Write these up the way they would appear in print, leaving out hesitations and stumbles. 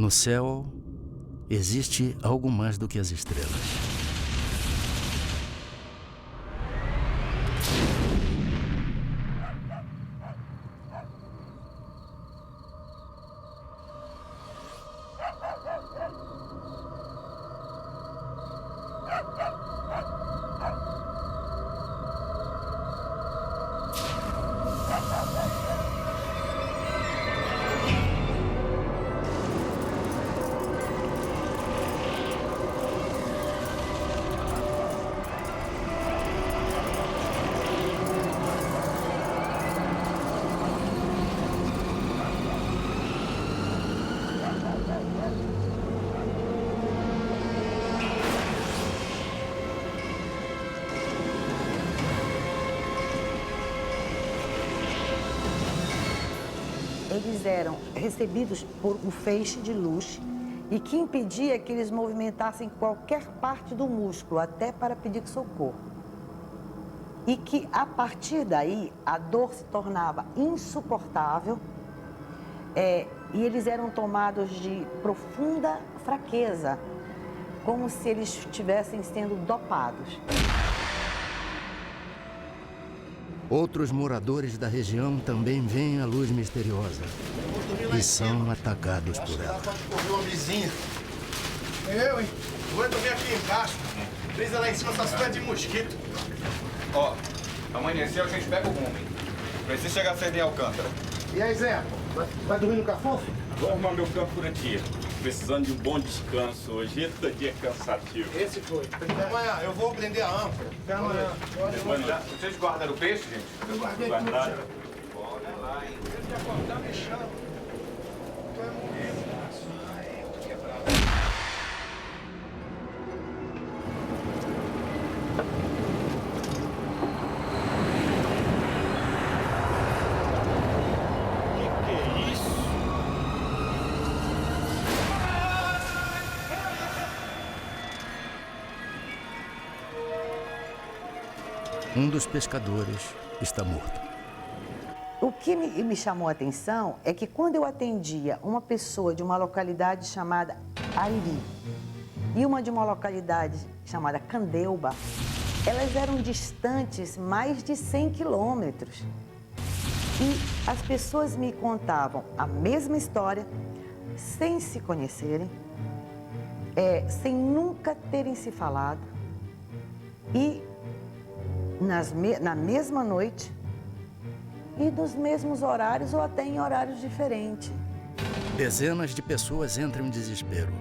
No céu, existe algo mais do que as estrelas. Eles eram recebidos por um feixe de luz e que impedia que eles movimentassem qualquer parte do músculo, até para pedir socorro. E que, a partir daí, a dor se tornava insuportável e eles eram tomados de profunda fraqueza, como se eles estivessem sendo dopados. Outros moradores da região também veem a luz misteriosa e são atacados por ela. Correu uma vizinha. Eu, hein? Vou dormir aqui embaixo. Brisa lá em cima, essa cidade de mosquito. Ó, amanheceu, a gente pega o rumo, hein? Precisa chegar cedo em Alcântara. E aí, Zé? Vai dormir no cafofo? Vou arrumar meu campo por aqui. Precisando de um bom descanso hoje. Todo dia é cansativo. Esse foi. Amanhã, eu vou prender a âncora. Até amanhã. Vocês guardaram o peixe, gente? Eu guardei tudo, Guardaram? chefe. Olha lá, hein? Se ele acordar, me chama. Tu vai morrer, braço. Ai, eu tô quebrado. Que é isso? Um dos pescadores está morto. O que me chamou a atenção é que quando eu atendia uma pessoa de uma localidade chamada Ariri e uma de uma localidade chamada Candeuba, elas eram distantes mais de 100 quilômetros. E as pessoas me contavam a mesma história, sem se conhecerem, sem nunca terem se falado e na mesma noite e nos mesmos horários ou até em horários diferentes. Dezenas de pessoas entram em desespero.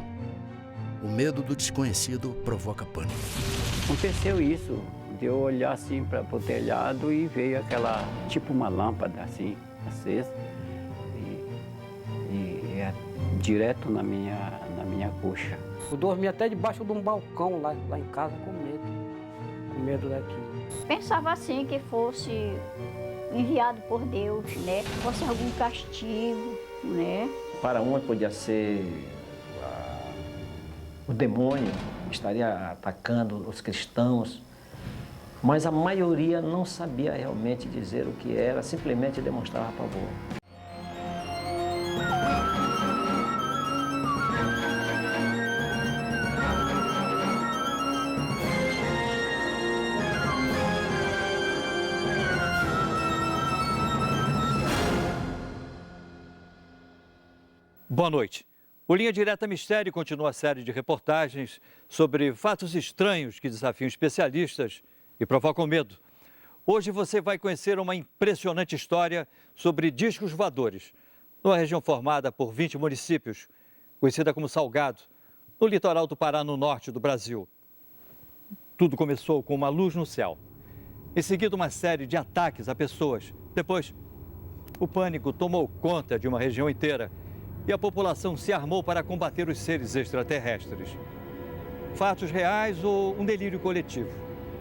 O medo do desconhecido provoca pânico. Aconteceu isso, de eu olhar assim para o telhado e veio aquela, tipo uma lâmpada assim, acesa, e direto na minha coxa. Eu dormi até debaixo de um balcão lá em casa com medo daquilo. Pensava assim que fosse enviado por Deus, né? Fosse algum castigo, né? Para uma podia ser o demônio que estaria atacando os cristãos, mas a maioria não sabia realmente dizer o que era, simplesmente demonstrava pavor. Boa noite. O Linha Direta Mistério continua a série de reportagens sobre fatos estranhos que desafiam especialistas e provocam medo. Hoje você vai conhecer uma impressionante história sobre discos voadores, numa região formada por 20 municípios, conhecida como Salgado, no litoral do Pará, no norte do Brasil. Tudo começou com uma luz no céu. Em seguida, uma série de ataques a pessoas. Depois, o pânico tomou conta de uma região inteira e a população se armou para combater os seres extraterrestres. Fatos reais ou um delírio coletivo?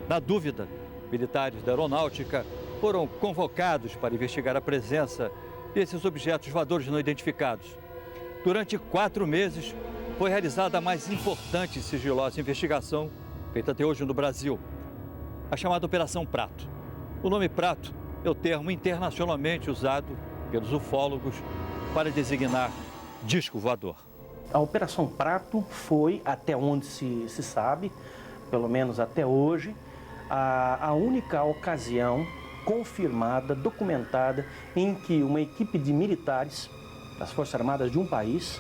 Na dúvida, militares da aeronáutica foram convocados para investigar a presença desses objetos voadores não identificados. Durante 4 meses, foi realizada a mais importante e sigilosa investigação feita até hoje no Brasil, a chamada Operação Prato. O nome Prato é o termo internacionalmente usado pelos ufólogos para designar disco voador. A Operação Prato foi, até onde se sabe, pelo menos até hoje, a única ocasião confirmada, documentada, em que uma equipe de militares das Forças Armadas de um país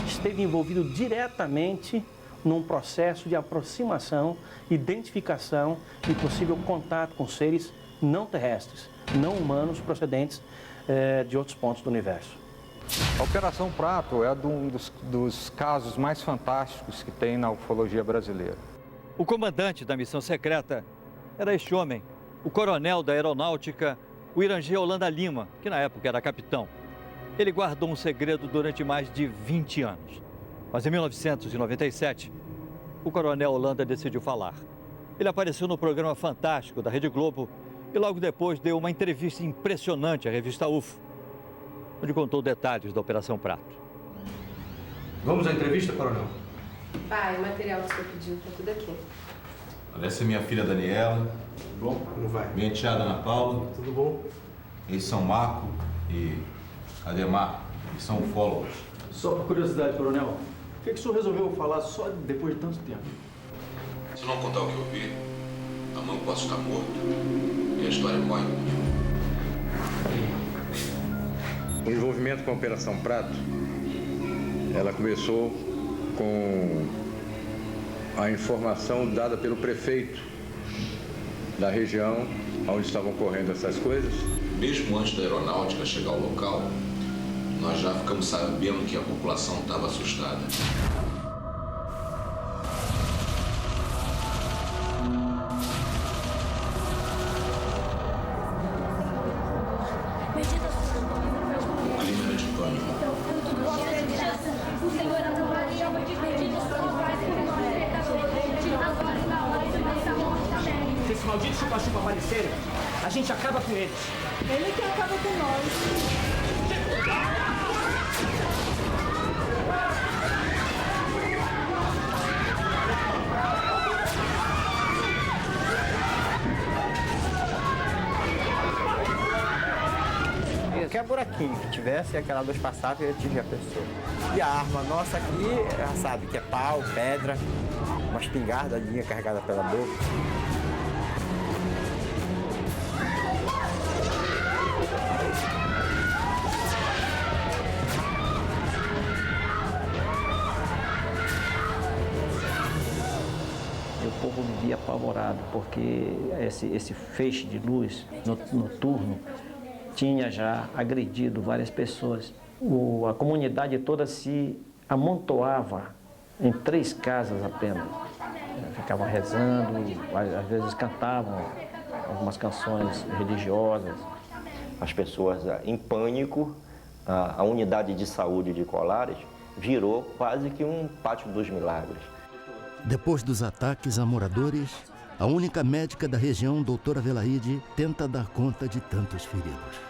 esteve envolvido diretamente num processo de aproximação, identificação e possível contato com seres não terrestres, não humanos, procedentes de outros pontos do universo. A Operação Prato é um dos casos mais fantásticos que tem na ufologia brasileira. O comandante da missão secreta era este homem, o coronel da aeronáutica, o Irangê Holanda Lima, que na época era capitão. Ele guardou um segredo durante mais de 20 anos. Mas em 1997, o coronel Holanda decidiu falar. Ele apareceu no programa Fantástico da Rede Globo e logo depois deu uma entrevista impressionante à revista UFO, onde contou detalhes da Operação Prato. Vamos à entrevista, coronel? Pai, o material que o senhor pediu está tudo aqui. Olha, essa é minha filha Daniela. Tudo bom? Como vai? Minha enteada Ana Paula. Tudo bom? Eles são Marco e Ademar. Eles são ufólogos. Só por curiosidade, coronel, por que o senhor resolveu falar só depois de tanto tempo? Se eu não contar o que eu vi, amanhã eu posso estar morto e a história corre comigo. O envolvimento com a Operação Prato, ela começou com a informação dada pelo prefeito da região onde estavam ocorrendo essas coisas. Mesmo antes da aeronáutica chegar ao local, nós já ficamos sabendo que a população estava assustada. Se esses malditos chupa-chupa aparecerem, a gente acaba com eles. Ele que acaba com nós. Qualquer buraquinho que tivesse, aquela luz passava e eu atingia a pessoa. E a arma nossa aqui, ela sabe que é pau, pedra, uma espingardadinha carregada pela boca. E o povo vivia apavorado, porque esse feixe de luz noturno tinha já agredido várias pessoas. A comunidade toda se amontoava em 3 casas apenas. Ficavam rezando, às vezes cantavam algumas canções religiosas. As pessoas em pânico, a unidade de saúde de Colares virou quase que um pátio dos milagres. Depois dos ataques a moradores, a única médica da região, doutora Velaide, tenta dar conta de tantos feridos.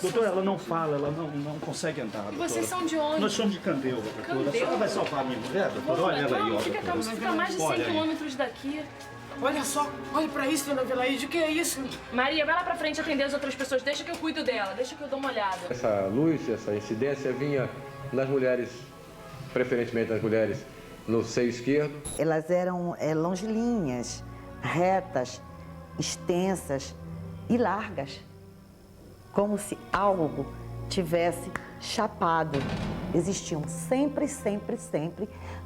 Doutora, ela não fala, ela não consegue andar. Doutora. Vocês são de onde? Nós somos de Candeuva, doutora. A senhora vai salvar a minha mulher, doutora? Olha ela aí, ó. Fica a mais de 100 quilômetros daqui. Olha só, olha pra isso, dona Velaide, o que é isso? Maria, vai lá pra frente atender as outras pessoas, deixa que eu cuido dela, deixa que eu dou uma olhada. Essa luz, essa incidência vinha nas mulheres, preferentemente nas mulheres no seio esquerdo. Elas eram longilíneas, retas, extensas e largas, como se algo tivesse chapado. Existiam sempre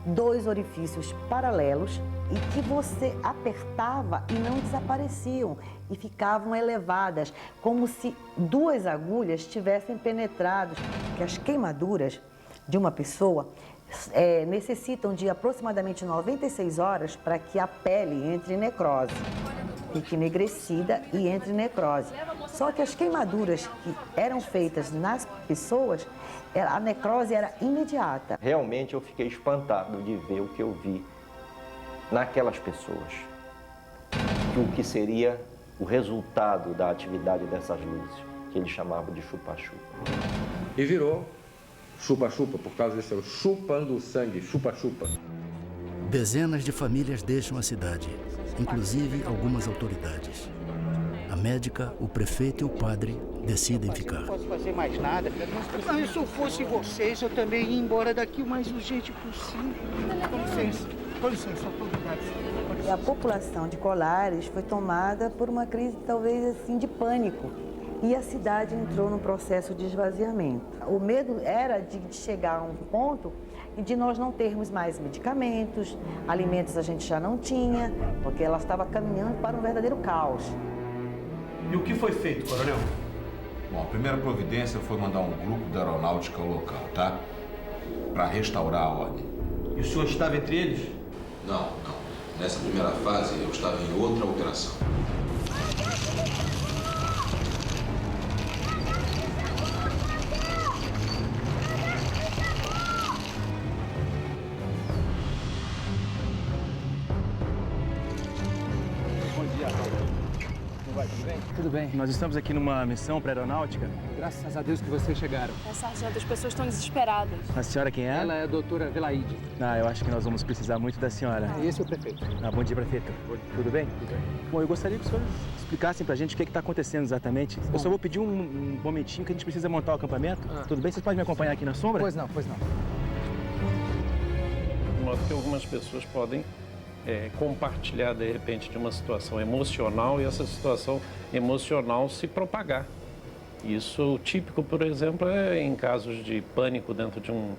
2 orifícios paralelos e que você apertava e não desapareciam e ficavam elevadas, como se 2 agulhas tivessem penetrado, que as queimaduras de uma pessoa necessitam de aproximadamente 96 horas para que a pele entre em necrose, fique enegrecida e entre em necrose. Só que as queimaduras que eram feitas nas pessoas, a necrose era imediata. Realmente eu fiquei espantado de ver o que eu vi naquelas pessoas. O que seria o resultado da atividade dessas luzes, que eles chamavam de chupa-chupa. E virou chupa-chupa, por causa desse chupando o sangue, chupa-chupa. Dezenas de famílias deixam a cidade, inclusive algumas autoridades. A médica, o prefeito e o padre decidem ficar. Não posso fazer mais nada. Não, se eu fosse vocês, eu também ia embora daqui o mais urgente possível. Com licença, autoridade. E a população de Colares foi tomada por uma crise, talvez assim, de pânico. E a cidade entrou num processo de esvaziamento. O medo era de chegar a um ponto de nós não termos mais medicamentos, alimentos a gente já não tinha, porque ela estava caminhando para um verdadeiro caos. E o que foi feito, coronel? Bom, a primeira providência foi mandar um grupo da aeronáutica ao local, tá? Para restaurar a ordem. E o senhor estava entre eles? Não. Nessa primeira fase, eu estava em outra operação. Tudo bem. Nós estamos aqui numa missão para aeronáutica. Graças a Deus que vocês chegaram. Sargento, as pessoas estão desesperadas. A senhora quem é? Ela é a doutora Velaide. Eu acho que nós vamos precisar muito da senhora. Esse é o prefeito. Bom dia, prefeito. Tudo bem? Tudo bem. Bom, eu gostaria que os senhores explicassem pra gente o que está acontecendo exatamente. Eu só vou pedir um momentinho que a gente precisa montar o acampamento. Tudo bem? Vocês podem me acompanhar aqui na sombra? Pois não. De modo que algumas pessoas podem compartilhar, de repente, de uma situação emocional e essa situação emocional se propagar. Isso típico, por exemplo, é em casos de pânico dentro de um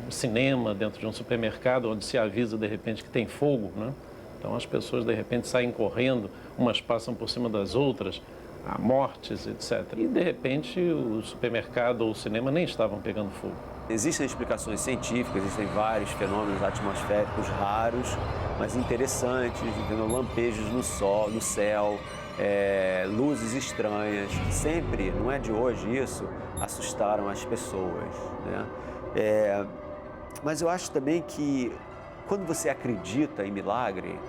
cinema, dentro de um supermercado, onde se avisa, de repente, que tem fogo, né? Então, as pessoas, de repente, saem correndo, umas passam por cima das outras, há mortes, etc. E, de repente, o supermercado ou o cinema nem estavam pegando fogo. Existem explicações científicas, existem vários fenômenos atmosféricos raros, mas interessantes, entendeu? Lampejos no céu, luzes estranhas, que sempre, não é de hoje isso, assustaram as pessoas, né? Mas eu acho também que quando você acredita em milagre,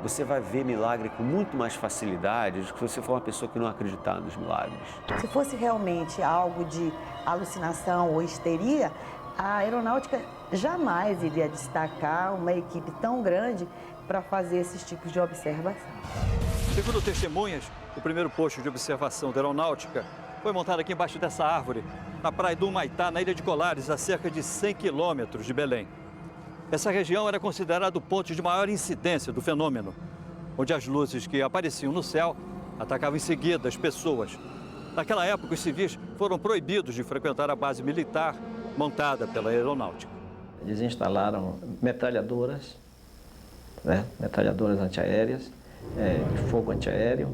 você vai ver milagre com muito mais facilidade do que se você for uma pessoa que não acreditar nos milagres. Se fosse realmente algo de alucinação ou histeria, a aeronáutica jamais iria destacar uma equipe tão grande para fazer esses tipos de observação. Segundo testemunhas, o primeiro posto de observação da aeronáutica foi montado aqui embaixo dessa árvore, na praia do Humaitá, na ilha de Colares, a cerca de 100 quilômetros de Belém. Essa região era considerada o ponto de maior incidência do fenômeno, onde as luzes que apareciam no céu atacavam em seguida as pessoas. Naquela época, os civis foram proibidos de frequentar a base militar montada pela aeronáutica. Eles instalaram metralhadoras, metralhadoras antiaéreas, de fogo antiaéreo.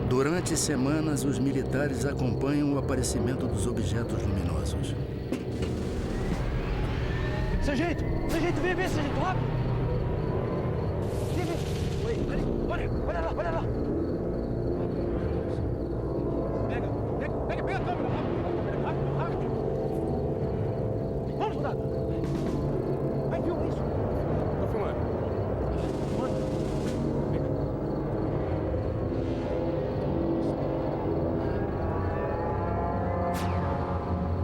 Durante semanas, os militares acompanham o aparecimento dos objetos luminosos. Sargento, vem, sargento, rápido! Vem. Olha lá! Pega a câmera, rápido! Vamos, soldado! Vai, filma isso! Tô filmando.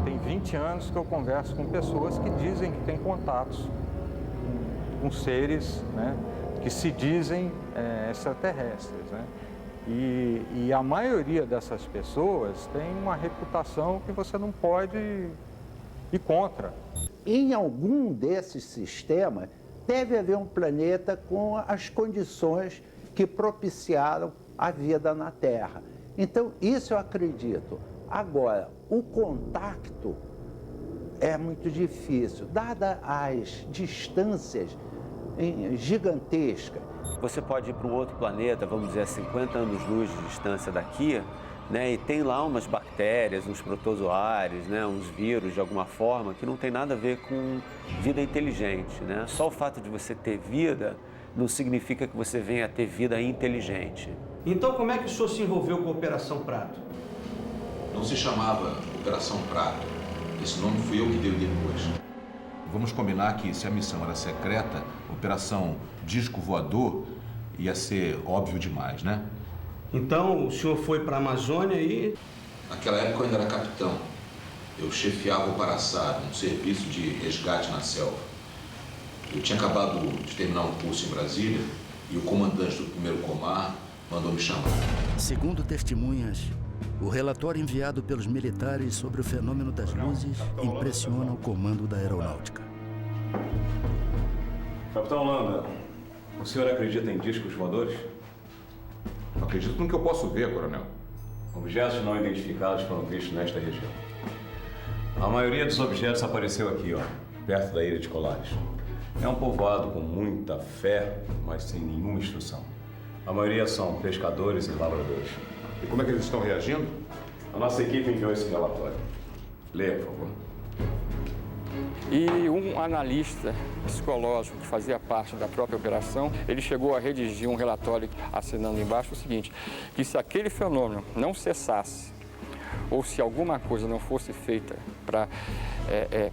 Tem 20 anos que eu converso com pessoas que dizem que têm contatos com seres, né, que se dizem extraterrestres, né? E a maioria dessas pessoas tem uma reputação que você não pode ir contra. Em algum desses sistemas, deve haver um planeta com as condições que propiciaram a vida na Terra. Então, isso eu acredito. Agora, o contacto é muito difícil, dadas as distâncias gigantescas. Você pode ir para um outro planeta, vamos dizer, a 50 anos-luz de distância daqui, né, e tem lá umas bactérias, uns protozoários, né, uns vírus de alguma forma, que não tem nada a ver com vida inteligente, né? Só o fato de você ter vida não significa que você venha a ter vida inteligente. Então, como é que o senhor se envolveu com a Operação Prato? Não se chamava Operação Prato. Esse nome fui eu que dei depois. Vamos combinar que, se a missão era secreta, Operação Disco Voador ia ser óbvio demais, né? Então, o senhor foi para a Amazônia e... Naquela época eu ainda era capitão. Eu chefiava o Paraçá, um serviço de resgate na selva. Eu tinha acabado de terminar um curso em Brasília e o comandante do primeiro Comar mandou me chamar. Segundo testemunhas, o relatório enviado pelos militares sobre o fenômeno das luzes impressiona o comando da aeronáutica. Capitão Holanda, o senhor acredita em discos voadores? Acredito no que eu posso ver, coronel. Objetos não identificados foram vistos nesta região. A maioria dos objetos apareceu aqui, ó, perto da ilha de Colares. É um povoado com muita fé, mas sem nenhuma instrução. A maioria são pescadores e lavradores. E como é que eles estão reagindo? A nossa equipe enviou esse relatório. Leia, por favor. E um analista psicológico que fazia parte da própria operação, ele chegou a redigir um relatório assinando embaixo o seguinte, que se aquele fenômeno não cessasse, ou se alguma coisa não fosse feita para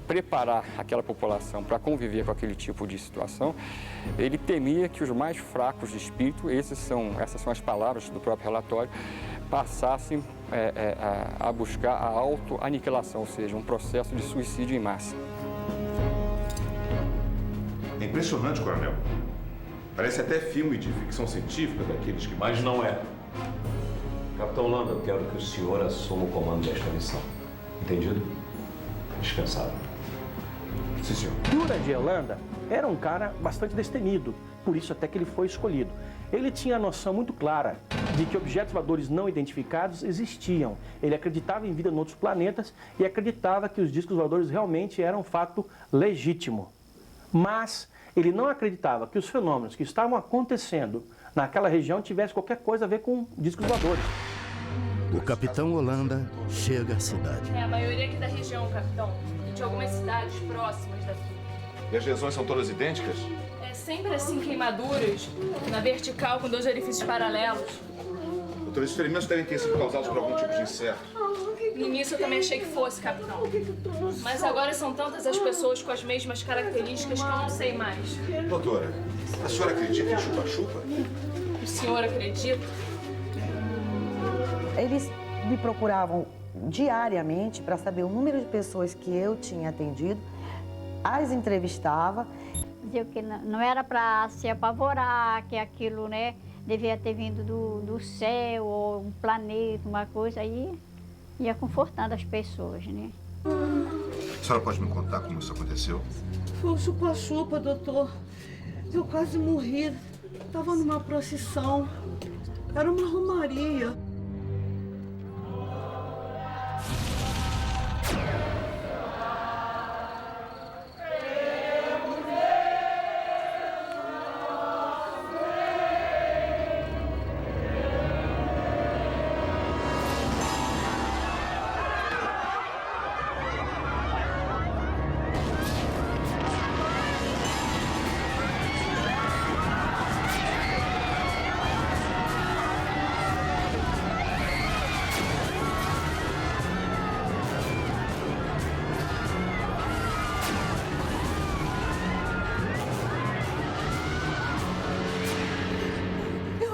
preparar aquela população para conviver com aquele tipo de situação, ele temia que os mais fracos de espírito, essas são as palavras do próprio relatório, passassem a buscar a autoaniquilação, ou seja, um processo de suicídio em massa. É impressionante, coronel. Parece até filme de ficção científica daqueles que... Mas não é. Capitão Holanda, eu quero que o senhor assuma o comando desta missão. Entendido? Dispensável. Sim, senhor. Durand Holanda era um cara bastante destemido, por isso até que ele foi escolhido. Ele tinha a noção muito clara de que objetos voadores não identificados existiam. Ele acreditava em vida em outros planetas e acreditava que os discos voadores realmente eram um fato legítimo. Mas ele não acreditava que os fenômenos que estavam acontecendo naquela região tivessem qualquer coisa a ver com discos voadores. O capitão Holanda chega à cidade. É a maioria aqui da região, capitão. E de algumas cidades próximas daqui. E as lesões são todas idênticas? É sempre assim, queimaduras, na vertical com 2 orifícios paralelos. Doutor, esses ferimentos devem ter sido causados por algum tipo de inseto. No início eu também achei que fosse, capitão. Mas agora são tantas as pessoas com as mesmas características que eu não sei mais. Doutora, a senhora acredita em chupa-chupa? O senhor acredita? Eles me procuravam diariamente para saber o número de pessoas que eu tinha atendido, as entrevistava. Dizia que não era para se apavorar, que aquilo, né, devia ter vindo do céu, ou um planeta, uma coisa, aí ia confortando as pessoas, né? A senhora pode me contar como isso aconteceu? Foi um chupa-chupa, doutor. Eu quase morri. Estava numa procissão. Era uma romaria.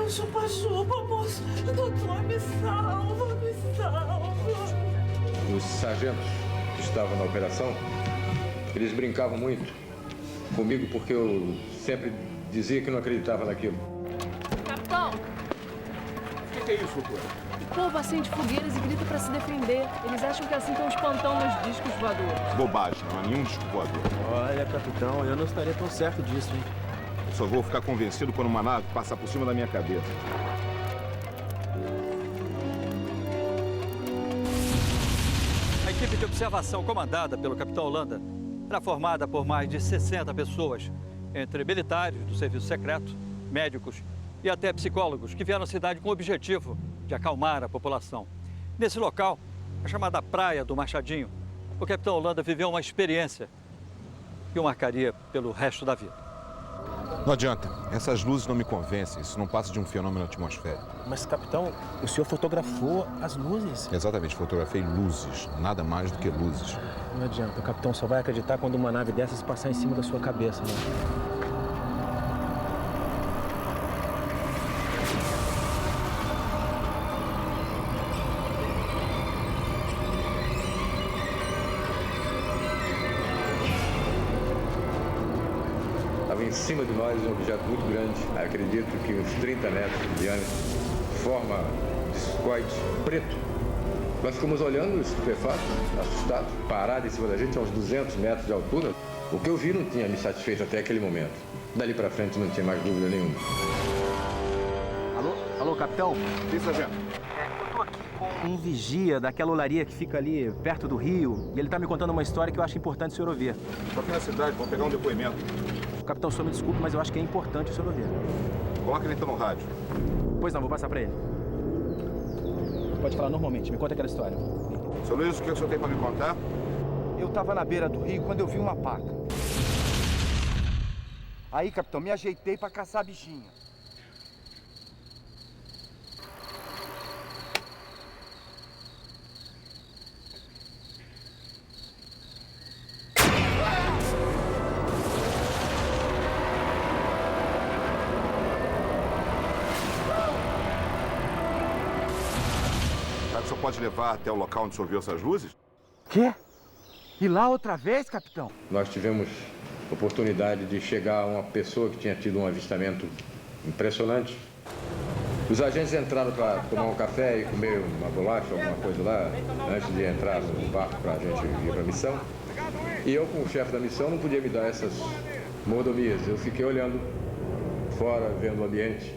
Chupa-chupa, moço. Doutor, me salva, me salva. Os sargentos que estavam na operação, eles brincavam muito comigo porque eu sempre dizia que não acreditava naquilo. Capitão! O que é isso, doutor? O povo acende fogueiras e grita pra se defender. Eles acham que assim estão espantando os discos voadores. Bobagem, não há nenhum disco voador. Olha, capitão, eu não estaria tão certo disso, hein? Eu só vou ficar convencido quando uma nave passar por cima da minha cabeça. A equipe de observação comandada pelo capitão Holanda era formada por mais de 60 pessoas, entre militares do serviço secreto, médicos e até psicólogos que vieram à cidade com o objetivo de acalmar a população. Nesse local, a chamada Praia do Machadinho, o capitão Holanda viveu uma experiência que o marcaria pelo resto da vida. Não adianta, essas luzes não me convencem, isso não passa de um fenômeno atmosférico. Mas, capitão, o senhor fotografou as luzes? Exatamente, fotografei luzes, nada mais do que luzes. Não adianta, o capitão só vai acreditar quando uma nave dessas passar em cima da sua cabeça, né? Estava em cima de nós um objeto muito grande, acredito que uns 30 metros de diâmetro. forma discoide preto. Nós ficamos olhando, estupefatos, assustados, parado em cima da gente a uns 200 metros de altura. O que eu vi não tinha me satisfeito até aquele momento. Dali para frente não tinha mais dúvida nenhuma. Alô, capitão? Sim, sargento. Eu tô aqui com um vigia daquela olaria que fica ali perto do rio, e ele tá me contando uma história que eu acho importante o senhor ouvir. Tô aqui na cidade, vou pegar um depoimento. Capitão, o senhor me desculpe, mas eu acho que é importante o senhor ouvir. Coloca ele então no rádio. Pois não, vou passar pra ele. Pode falar normalmente, me conta aquela história. Seu Luiz, o que o senhor tem pra me contar? Eu tava na beira do rio quando eu vi uma paca. Aí, capitão, me ajeitei pra caçar a bichinha. O senhor pode levar até o local onde o senhor viu essas luzes? Quê? E lá outra vez, capitão? Nós tivemos oportunidade de chegar a uma pessoa que tinha tido um avistamento impressionante. Os agentes entraram para tomar um café e comer uma bolacha, alguma coisa lá, antes de entrar no barco para a gente ir para a missão. E eu, como chefe da missão, não podia me dar essas mordomias. Eu fiquei olhando fora, vendo o ambiente.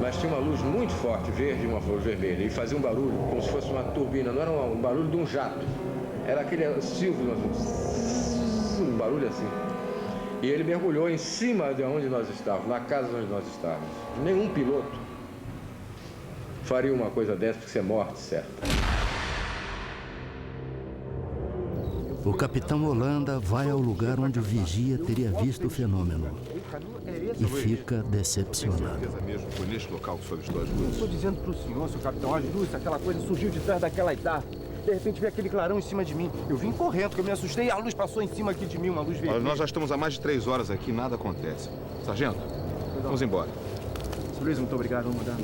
Mas tinha uma luz muito forte, verde e uma flor vermelha, e fazia um barulho como se fosse uma turbina, não era um barulho de um jato, era aquele silvio, um barulho assim. E ele mergulhou em cima de onde nós estávamos, na casa onde nós estávamos. Nenhum piloto faria uma coisa dessa, porque isso é morte certa. O capitão Holanda vai ao lugar onde o vigia teria visto o fenômeno e fica decepcionado. Foi neste local que o senhor avistou as luzes? Estou dizendo pro senhor, seu capitão, as luzes, aquela coisa surgiu de trás daquela idade. De repente veio aquele clarão em cima de mim. Eu vim correndo, porque eu me assustei e a luz passou em cima aqui de mim, uma luz vermelha. Olha, nós já estamos há mais de 3 horas aqui e nada acontece. Sargento, vamos embora. Seu Luiz, muito obrigado, vamos mudar.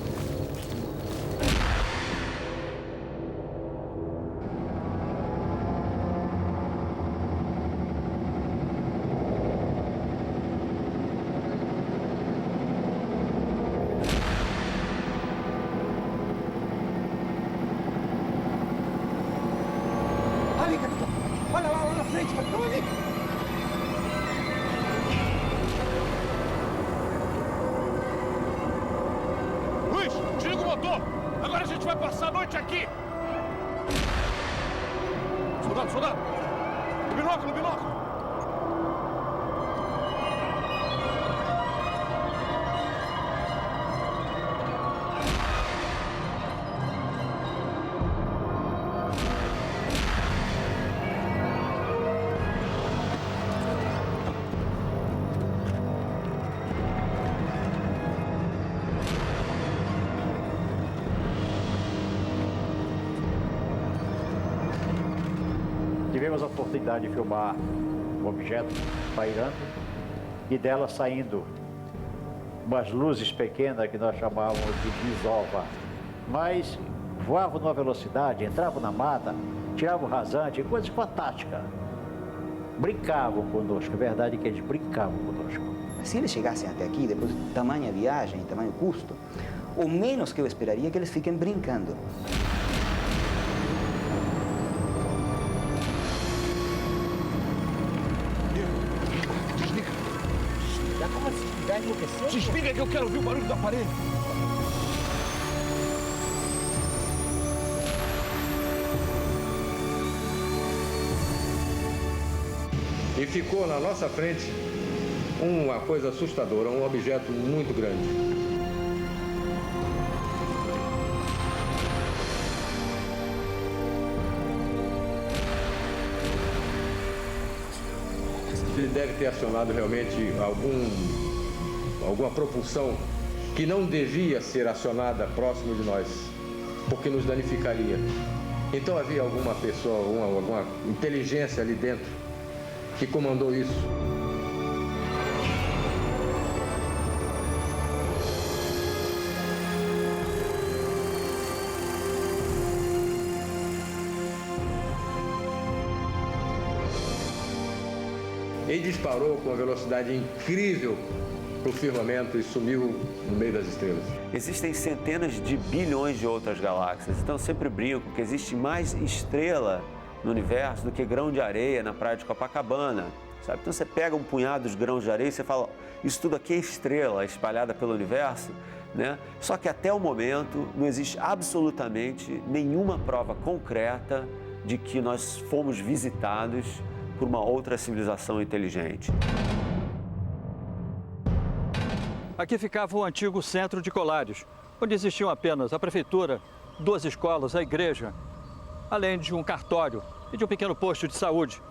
Luiz, desliga o motor! Agora a gente vai passar a noite aqui! Soldado, soldado! O binóculo, o binóculo! Tivemos a oportunidade de filmar um objeto pairando e dela saindo umas luzes pequenas que nós chamávamos de desova. Mas voavam numa velocidade, entravam na mata, tiravam o rasante, coisas fantásticas. Brincavam conosco, a verdade é que eles brincavam conosco. Se eles chegassem até aqui, depois de tamanha viagem, tamanho custo, o menos que eu esperaria é que eles fiquem brincando. Desliga que eu quero ouvir o barulho do aparelho. E ficou na nossa frente uma coisa assustadora, um objeto muito grande. Ele deve ter acionado realmente alguma propulsão que não devia ser acionada próximo de nós, porque nos danificaria. Então havia alguma pessoa, alguma inteligência ali dentro que comandou isso. e disparou com uma velocidade incrível para o firmamento e sumiu no meio das estrelas. Existem centenas de bilhões de outras galáxias, então eu sempre brinco que existe mais estrela no universo do que grão de areia na praia de Copacabana, sabe? Então você pega um punhado de grãos de areia e você fala, isso tudo aqui é estrela espalhada pelo universo, né? Só que até o momento não existe absolutamente nenhuma prova concreta de que nós fomos visitados por uma outra civilização inteligente. Aqui ficava o antigo centro de Colares, onde existiam apenas a prefeitura, 2 escolas, a igreja, além de um cartório e de um pequeno posto de saúde.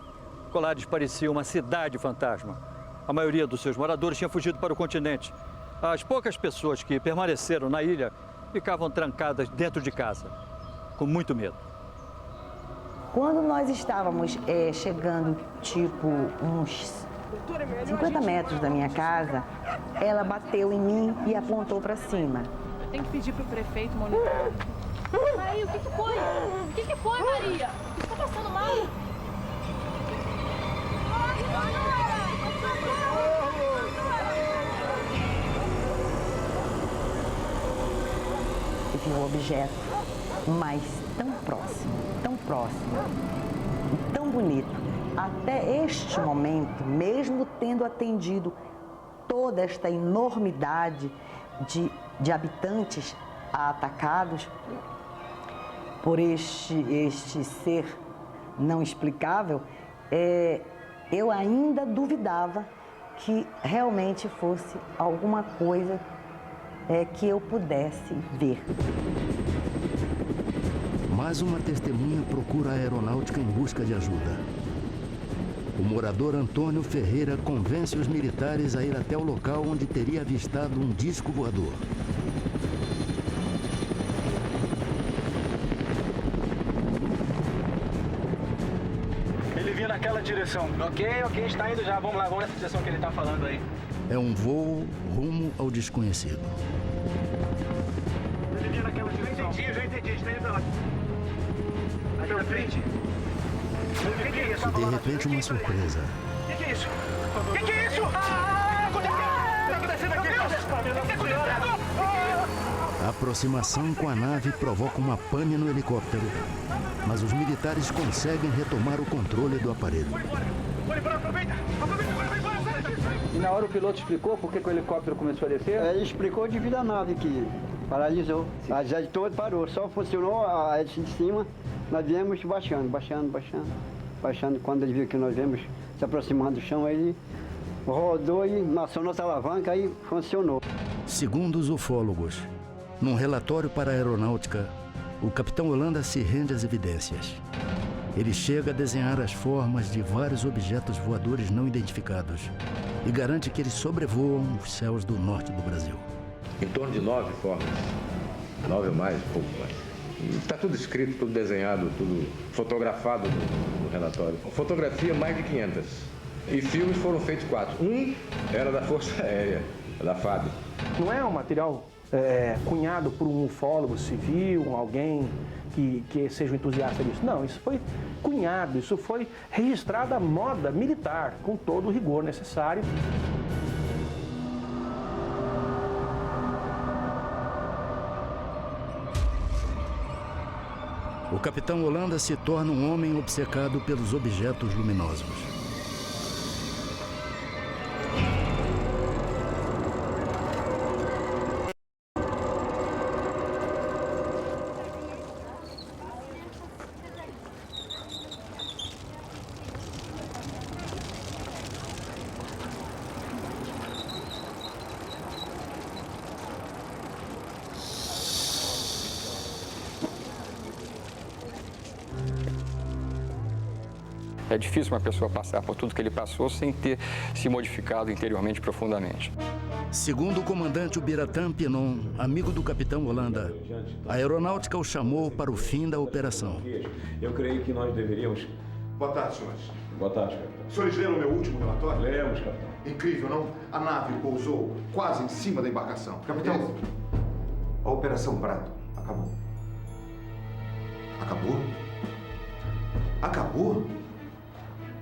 Colares parecia uma cidade fantasma. A maioria dos seus moradores tinha fugido para o continente. As poucas pessoas que permaneceram na ilha ficavam trancadas dentro de casa, com muito medo. Quando nós estávamos chegando, tipo, uns 50 metros da minha casa, ela bateu em mim e apontou para cima. Eu tenho que pedir pro prefeito monitorar. Maria, o que foi? O que foi, Maria? O que está passando mal? E vi um objeto, mas tão próximo, e tão bonito. Até este momento, mesmo tendo atendido toda esta enormidade de habitantes atacados por este ser não explicável, eu ainda duvidava que realmente fosse alguma coisa que eu pudesse ver. Mais uma testemunha procura a aeronáutica em busca de ajuda. O morador Antônio Ferreira convence os militares a ir até o local onde teria avistado um disco voador. Ele vinha naquela direção. Ok, está indo já. Vamos lá, vamos nessa direção que ele está falando aí. É um voo rumo ao desconhecido. Ele vinha naquela direção. Já entendi, está indo pra lá. Aí na frente. O que é isso? De repente, uma surpresa. O que é isso? O que é isso? O que está acontecendo aqui? O que está acontecendo? A aproximação com a nave provoca uma pane no helicóptero, mas os militares conseguem retomar o controle do aparelho. E na hora o piloto explicou por que o helicóptero começou a descer? Ele explicou devido à nave que paralisou. A jet toda parou, só funcionou a hélice de cima. Nós viemos baixando. Quando ele viu que nós viemos se aproximando do chão, ele rodou e acionou essa alavanca e funcionou. Segundo os ufólogos, num relatório para a aeronáutica, o capitão Holanda se rende às evidências. Ele chega a desenhar as formas de vários objetos voadores não identificados e garante que eles sobrevoam os céus do norte do Brasil. Em torno de 9 formas, 9 ou mais, um pouco mais. Está tudo escrito, tudo desenhado, tudo fotografado no relatório. Fotografia, mais de 500. E filmes foram feitos 4. Um era da Força Aérea, da FAB. Não é um material cunhado por um ufólogo civil, alguém que seja um entusiasta disso. Não, isso foi cunhado, isso foi registrado à moda militar, com todo o rigor necessário. O capitão Holanda se torna um homem obcecado pelos objetos luminosos. É difícil uma pessoa passar por tudo que ele passou sem ter se modificado interiormente profundamente. Segundo o comandante Ubiratã Pinon, amigo do capitão Holanda, a aeronáutica o chamou para o fim da operação. Eu creio que nós deveríamos... Boa tarde, senhores. Boa tarde, capitão. Os senhores leram o meu último relatório? Lemos, capitão. Incrível, não? A nave pousou quase em cima da embarcação. Capitão, a Operação Prato acabou. Acabou? Acabou?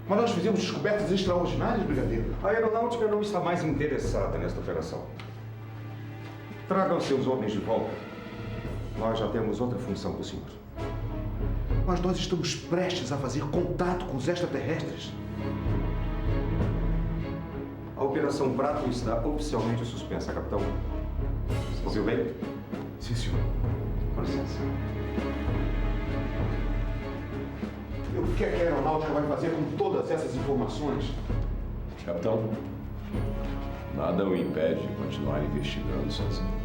Mas nós fizemos descobertas extraordinárias, brigadeiro. A aeronáutica não está mais interessada nesta operação. Tragam seus homens de volta. Nós já temos outra função para o senhor. Mas nós estamos prestes a fazer contato com os extraterrestres. A Operação Prato está oficialmente suspensa, capitão. Ouviu bem? Sim, senhor. Com licença. E o que é que a aeronáutica vai fazer com todas essas informações? Capitão, nada o impede de continuar investigando sozinho.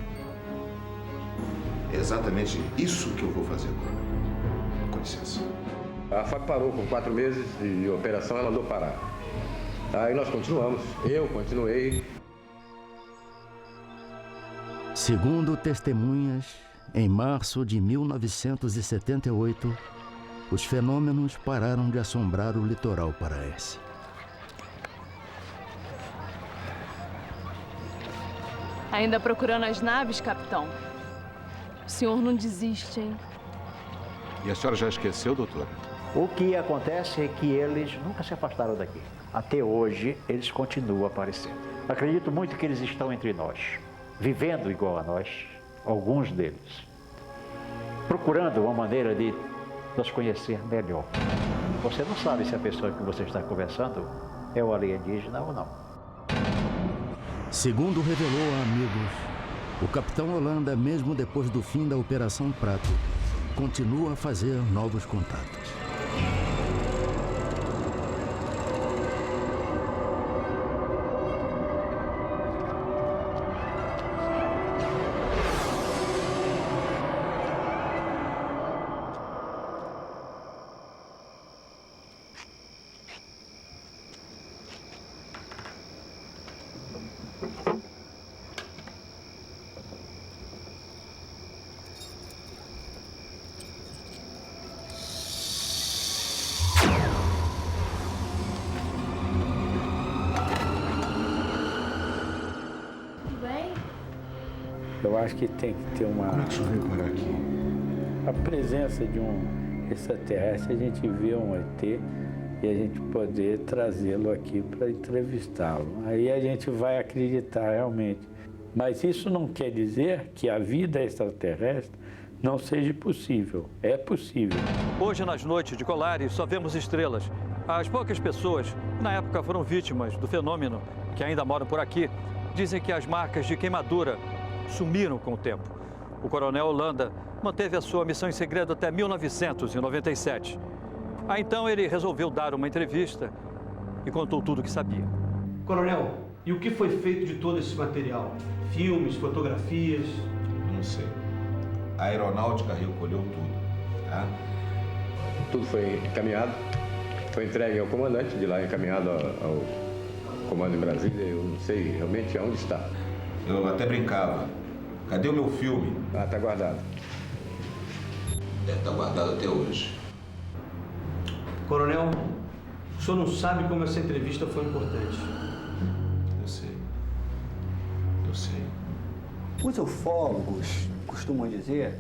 É exatamente isso que eu vou fazer agora. Com licença. A FAP parou com 4 meses de operação, ela mandou parar. Aí nós continuamos. Eu continuei. Segundo testemunhas, em março de 1978, os fenômenos pararam de assombrar o litoral paraense. Ainda procurando as naves, capitão? O senhor não desiste, hein? E a senhora já esqueceu, doutora? O que acontece é que eles nunca se afastaram daqui. Até hoje, eles continuam aparecendo. Acredito muito que eles estão entre nós, vivendo igual a nós, alguns deles, procurando uma maneira de nos conhecer melhor. Você não sabe se a pessoa que você está conversando é o alienígena ou não. Segundo revelou a amigos, o capitão Holanda, mesmo depois do fim da Operação Prato, continua a fazer novos contatos. Eu acho que tem que ter uma... Como é que o senhor veio parar aqui? A presença de um extraterrestre, a gente vê um ET e a gente poder trazê-lo aqui para entrevistá-lo. Aí a gente vai acreditar realmente. Mas isso não quer dizer que a vida extraterrestre não seja possível. É possível. Hoje, nas noites de Colares, só vemos estrelas. As poucas pessoas que na época foram vítimas do fenômeno, que ainda moram por aqui, dizem que as marcas de queimadura sumiram com o tempo. O coronel Holanda manteve a sua missão em segredo até 1997. Aí então ele resolveu dar uma entrevista e contou tudo o que sabia. Coronel, e o que foi feito de todo esse material? Filmes, fotografias? Não sei. A aeronáutica recolheu tudo, tá? Tudo foi encaminhado, foi entregue ao comandante, de lá encaminhado ao comando em Brasília. Eu não sei realmente aonde está. Eu até brincava. Cadê o meu filme? Ah, tá guardado. Deve estar guardado até hoje. Coronel, o senhor não sabe como essa entrevista foi importante. Eu sei. Eu sei. Os ufólogos costumam dizer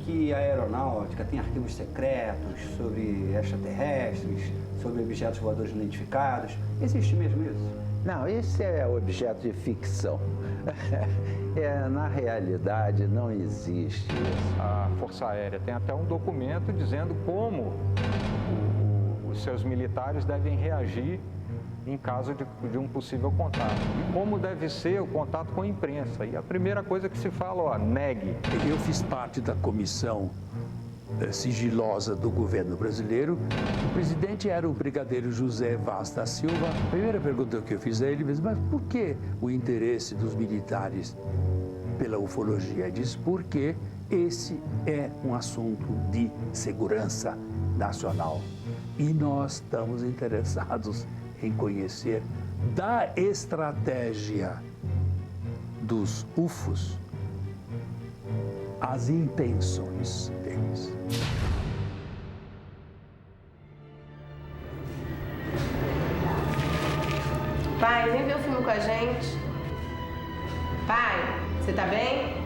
que a aeronáutica tem arquivos secretos sobre extraterrestres, sobre objetos voadores não identificados. Existe mesmo isso? Não, esse é objeto de ficção. Na realidade, não existe isso. A Força Aérea tem até um documento dizendo como os seus militares devem reagir em caso de um possível contato. E como deve ser o contato com a imprensa. E a primeira coisa que se fala, ó, negue. Eu fiz parte da comissão sigilosa do governo brasileiro. O presidente era o brigadeiro José Vaz da Silva. A primeira pergunta que eu fiz a ele, mas por que o interesse dos militares pela ufologia? Ele disse, porque esse é um assunto de segurança nacional. E nós estamos interessados em conhecer da estratégia dos UFOs as intenções deles. Pai, vem ver o filme com a gente. Pai, você tá bem?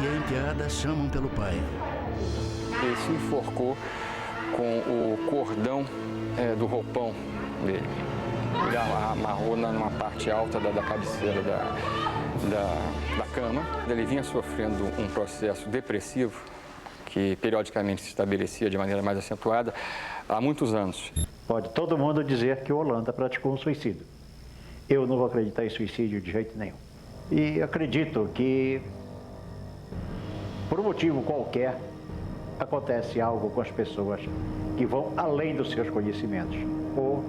e a enteada chamam pelo pai. Ele se enforcou com o cordão do roupão dele. Ele amarrou numa parte alta da cabeceira da cama. Ele vinha sofrendo um processo depressivo que periodicamente se estabelecia de maneira mais acentuada há muitos anos. Pode todo mundo dizer que o Holanda praticou um suicídio. Eu não vou acreditar em suicídio de jeito nenhum. E acredito que, por um motivo qualquer, acontece algo com as pessoas que vão além dos seus conhecimentos ou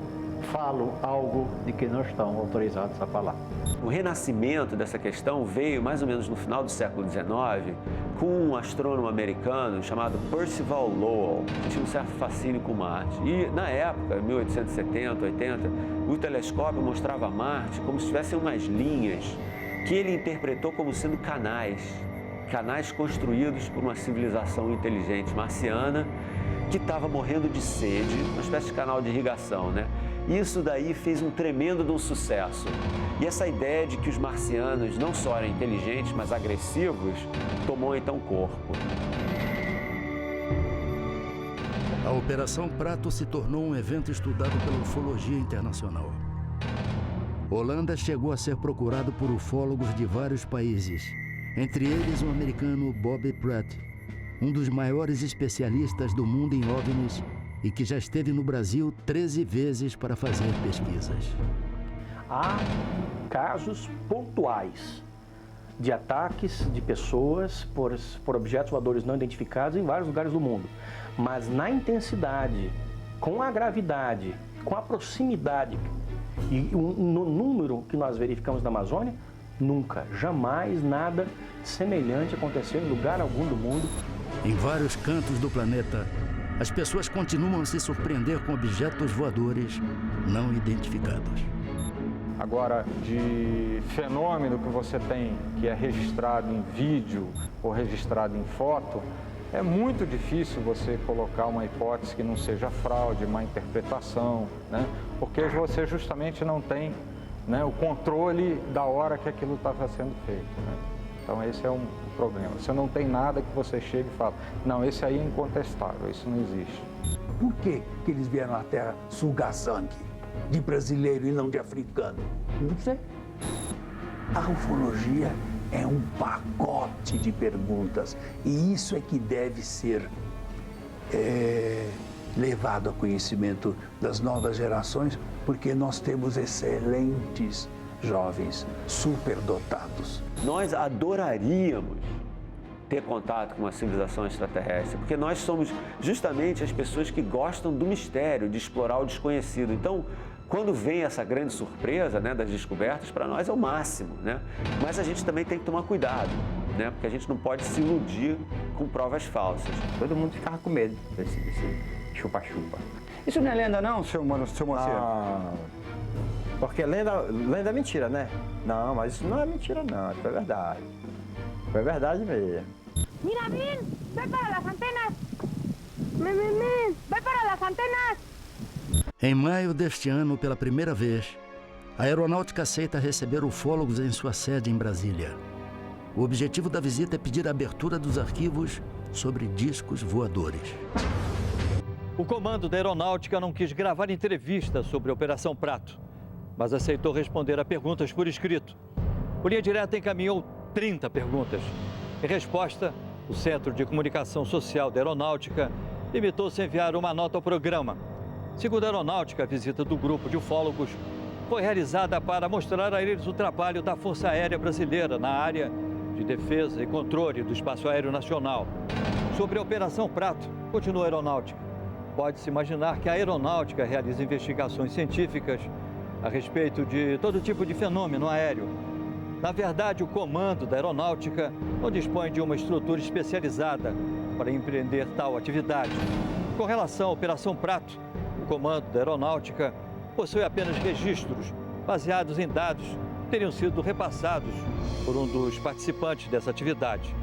falam algo de que não estão autorizados a falar. O renascimento dessa questão veio mais ou menos no final do século XIX com um astrônomo americano chamado Percival Lowell, que tinha um certo fascínio com Marte. E na época, 1870, 80, o telescópio mostrava Marte como se tivessem umas linhas que ele interpretou como sendo canais construídos por uma civilização inteligente marciana que estava morrendo de sede, uma espécie de canal de irrigação, né? Isso daí fez um tremendo de um sucesso. E essa ideia de que os marcianos não só eram inteligentes, mas agressivos, tomou então corpo. A Operação Prato se tornou um evento estudado pela ufologia internacional. Holanda chegou a ser procurado por ufólogos de vários países, entre eles o americano Bob Pratt, um dos maiores especialistas do mundo em OVNIs e que já esteve no Brasil 13 vezes para fazer pesquisas. Há casos pontuais de ataques de pessoas por objetos voadores não identificados em vários lugares do mundo, mas na intensidade, com a gravidade, com a proximidade e no número que nós verificamos na Amazônia, nunca, jamais nada semelhante aconteceu em lugar algum do mundo. Em vários cantos do planeta, as pessoas continuam a se surpreender com objetos voadores não identificados. Agora, de fenômeno que você tem, que é registrado em vídeo ou registrado em foto, é muito difícil você colocar uma hipótese que não seja fraude, má interpretação, né? Porque você justamente não tem, né, o controle da hora que aquilo estava sendo feito, né? Então esse é um problema. Você não tem nada que você chegue e fala, não, esse aí é incontestável, isso não existe. Por que eles vieram à Terra sugar sangue de brasileiro e não de africano? Não sei. A ufologia é um pacote de perguntas e isso é que deve ser levado a conhecimento das novas gerações, porque nós temos excelentes jovens superdotados. Nós adoraríamos ter contato com uma civilização extraterrestre, porque nós somos justamente as pessoas que gostam do mistério, de explorar o desconhecido. Então, quando vem essa grande surpresa, né, das descobertas, para nós é o máximo, né? Mas a gente também tem que tomar cuidado, né? Porque a gente não pode se iludir com provas falsas. Todo mundo ficava com medo desse chupa-chupa. Isso não é lenda não, seu Moacir? Ah, porque lenda é mentira, né? Não, mas isso não é mentira não, isso é verdade. Foi verdade mesmo. Mira, Min, vai para as antenas. Min, vai para as antenas. Em maio deste ano, pela primeira vez, a aeronáutica aceita receber ufólogos em sua sede em Brasília. O objetivo da visita é pedir a abertura dos arquivos sobre discos voadores. O comando da aeronáutica não quis gravar entrevista sobre a Operação Prato, mas aceitou responder a perguntas por escrito. O Linha Direta encaminhou 30 perguntas. Em resposta, o Centro de Comunicação Social da Aeronáutica limitou-se a enviar uma nota ao programa. Segundo a Aeronáutica, a visita do grupo de ufólogos foi realizada para mostrar a eles o trabalho da Força Aérea Brasileira na área de defesa e controle do espaço aéreo nacional. Sobre a Operação Prato, continua a Aeronáutica. Pode-se imaginar que a Aeronáutica realiza investigações científicas a respeito de todo tipo de fenômeno aéreo. Na verdade, o comando da Aeronáutica não dispõe de uma estrutura especializada para empreender tal atividade. Com relação à Operação Prato, o comando da Aeronáutica possui apenas registros baseados em dados que teriam sido repassados por um dos participantes dessa atividade.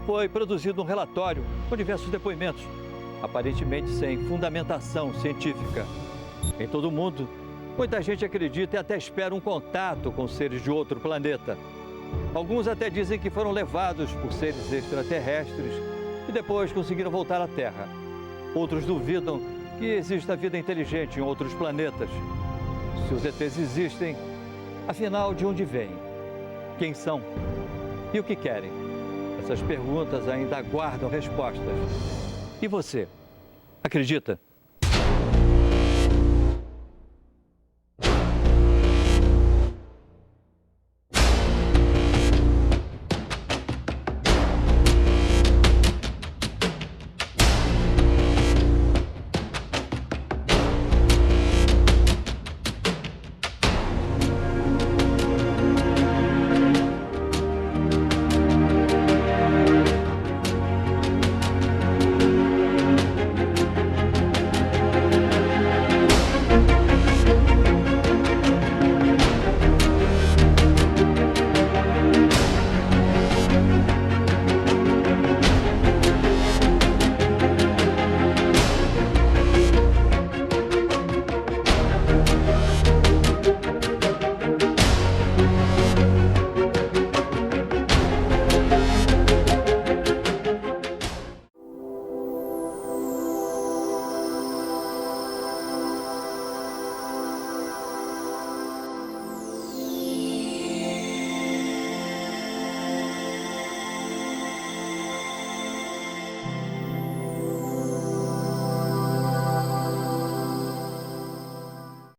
Foi produzido um relatório com diversos depoimentos, aparentemente sem fundamentação científica. Em todo o mundo, muita gente acredita e até espera um contato com seres de outro planeta. Alguns até dizem que foram levados por seres extraterrestres e depois conseguiram voltar à Terra. Outros duvidam que exista vida inteligente em outros planetas. Se os ETs existem, afinal, de onde vêm? Quem são? E o que querem? Essas perguntas ainda aguardam respostas. E você? Acredita?